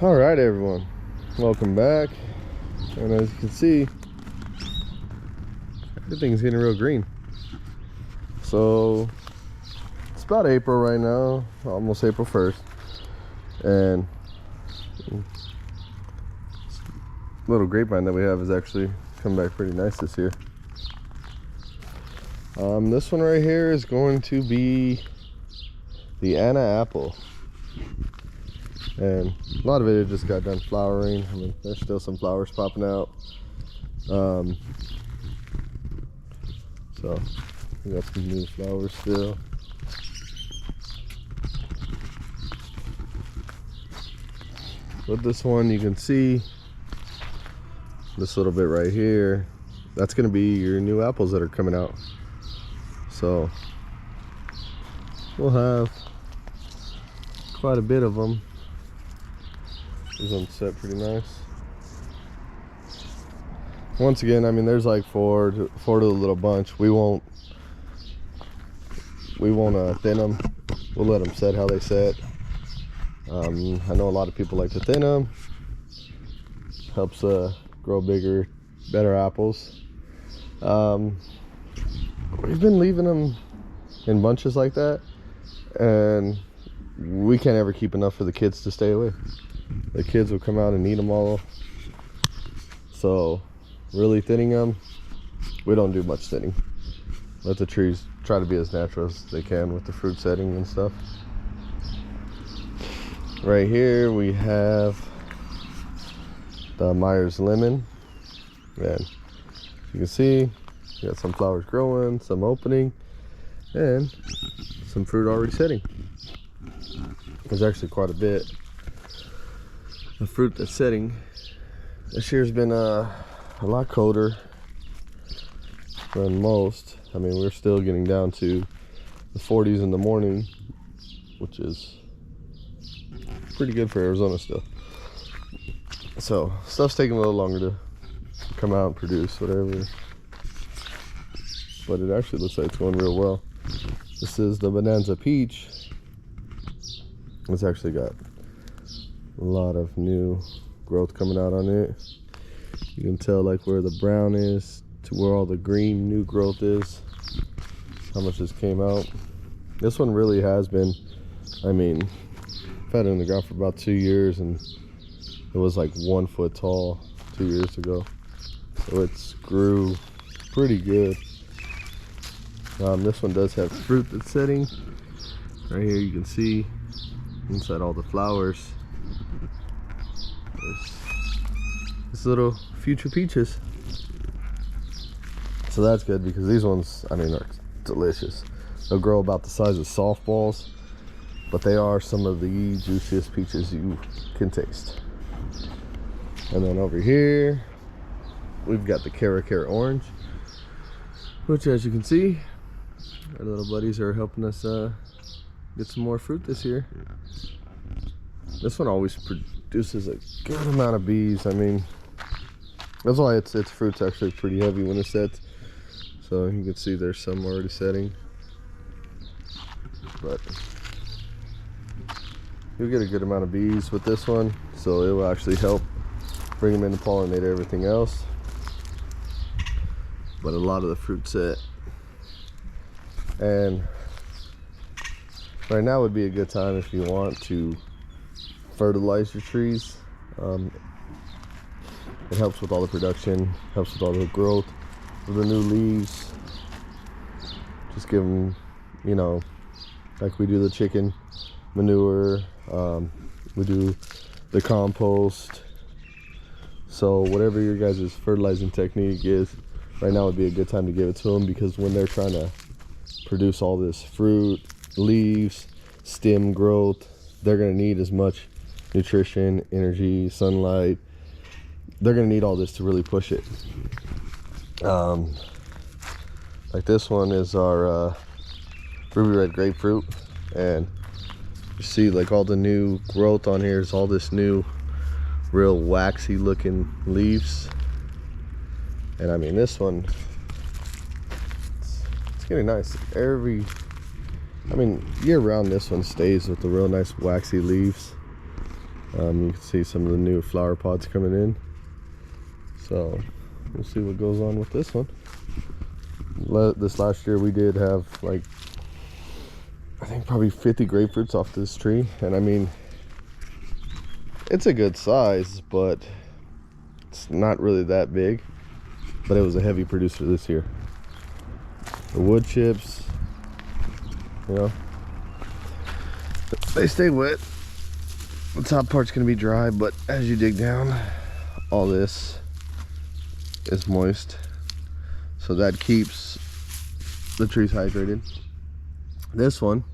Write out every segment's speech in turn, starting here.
All right, everyone, welcome back. And as you can see, everything's getting real green. So it's about April right now, almost April 1st, and little grapevine that we have has actually come back pretty nice this year. This one right here is going to be the Anna apple, and a lot of it just got done flowering. I mean, there's still some flowers popping out. So we got some new flowers still. With this one, you can see this little bit right here. That's going to be your new apples that are coming out. So we'll have quite a bit of them. This one's set pretty nice. Once again, I mean, there's like four to the little bunch. We won't thin them. We'll let them set how they set. I know a lot of people like to thin them. Helps grow bigger, better apples. We've been leaving them in bunches like that, and we can't ever keep enough for the kids to stay away. The kids will come out and eat them all. So really thinning them, we don't do much thinning. Let the trees try to be as natural as they can with the fruit setting and stuff. Right here we have the Myers lemon, and you can see we got some flowers growing, some opening, and some fruit already setting. There's actually quite a bit of fruit that's setting. This year's been a lot colder than most. I mean, we're still getting down to the 40s in the morning, which is pretty good for Arizona still. So stuff's taking a little longer to come out and produce, whatever. But it actually looks like it's going real well. This is the Bonanza Peach. It's actually got a lot of new growth coming out on it. You can tell like where the brown is to where all the green new growth is, how much this came out. This one really has been, I mean, I've had it in the ground for about 2 years, and it was like 1 foot tall 2 years ago. So it's grew pretty good. This one does have fruit that's setting. Right here you can see inside all the flowers, there's this little future peaches. So that's good, because these ones, I mean, are delicious. They'll grow about the size of softballs, but they are some of the juiciest peaches you can taste. And then over here we've got the Cara Cara Orange, which, as you can see, our little buddies are helping us get some more fruit this year. This one always produces a good amount of bees. I mean, that's why its fruit's actually pretty heavy when it sets. So you can see there's some already setting, but you'll get a good amount of bees with this one, so it will actually help bring them in to pollinate everything else. But a lot of the fruit set, and right now would be a good time if you want to fertilize your trees. It helps with all the production, helps with all the growth of the new leaves. Just give them, you know, like we do the chicken manure, we do the compost. So whatever your guys' fertilizing technique is, right now would be a good time to give it to them, because when they're trying to produce all this fruit, leaves, stem growth, they're going to need as much nutrition, energy, sunlight. They're going to need all this to really push it. Like this one is our ruby red grapefruit, and you see like all the new growth on here is all this new real waxy looking leaves. And I mean, this one, it's getting nice. I mean, year round this one stays with the real nice waxy leaves. You can see some of the new flower pods coming in. So we'll see what goes on with this one. This last year we did have like, I think probably 50 grapefruits off this tree. And I mean, it's a good size, but it's not really that big. But it was a heavy producer this year. The wood chips, you know, they stay wet. The top part's gonna be dry, but as you dig down, all this is moist. So that keeps the trees hydrated. This one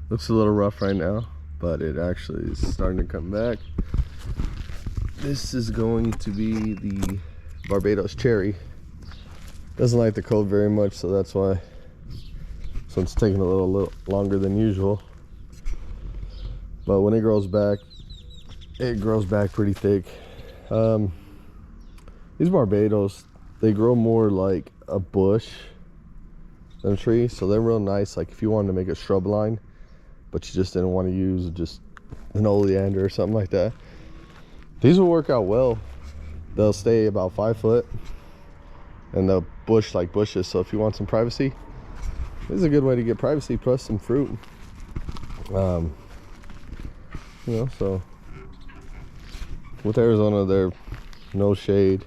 looks a little rough right now, but it actually is starting to come back. This is going to be the Barbados cherry. Doesn't like the cold very much, so that's why. So it's taking a little longer than usual. But when it grows back, it grows back pretty thick. These Barbados, they grow more like a bush than a tree, so they're real nice. Like if you wanted to make a shrub line, but you just didn't want to use just an oleander or something like that, these will work out well. They'll stay about 5 foot, and they'll bush like bushes. So if you want some privacy, this is a good way to get privacy plus some fruit. You know, so with Arizona, they're no shade,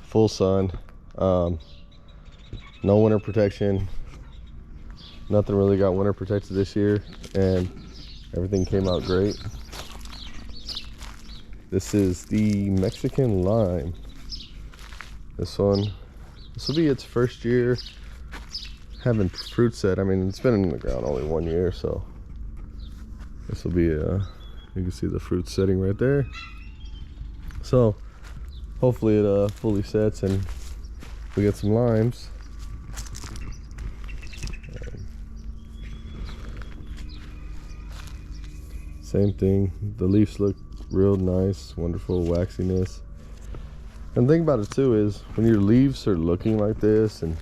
full sun, no winter protection. Nothing really got winter protected this year, and everything came out great. This is the Mexican lime. This one, this will be its first year having fruit set. I mean, it's been in the ground only 1 year, so this will be you can see the fruit setting right there. So hopefully it fully sets and we get some limes. Same thing, the leaves look real nice, wonderful waxiness. And the thing about it too is when your leaves are looking like this and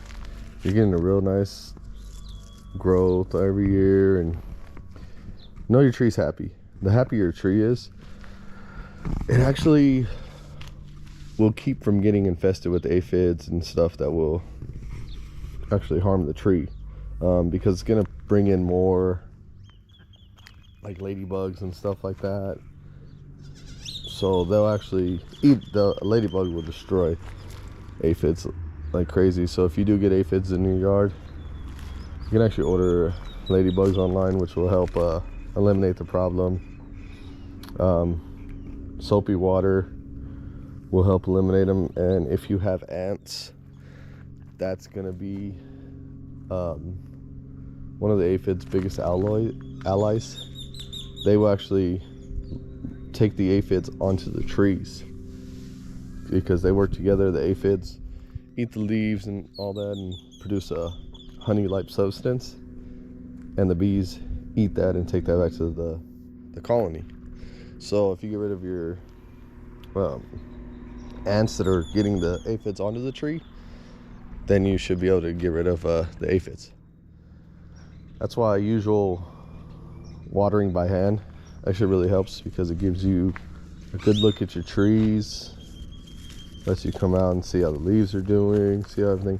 you're getting a real nice growth every year, and you know your tree's happy. The happier your tree is, it actually will keep from getting infested with aphids and stuff that will actually harm the tree, because it's gonna bring in more like ladybugs and stuff like that. So they'll actually eat, the ladybug will destroy aphids like crazy. So if you do get aphids in your yard, you can actually order ladybugs online, which will help eliminate the problem. Soapy water will help eliminate them. And if you have ants, that's gonna be one of the aphids' biggest allies. They will actually take the aphids onto the trees because they work together. The aphids eat the leaves and all that and produce a honey-like substance, and the bees eat that and take that back to the colony. So if you get rid of your ants that are getting the aphids onto the tree, then you should be able to get rid of the aphids. That's why usual watering by hand actually really helps, because it gives you a good look at your trees, lets you come out and see how the leaves are doing, see how everything.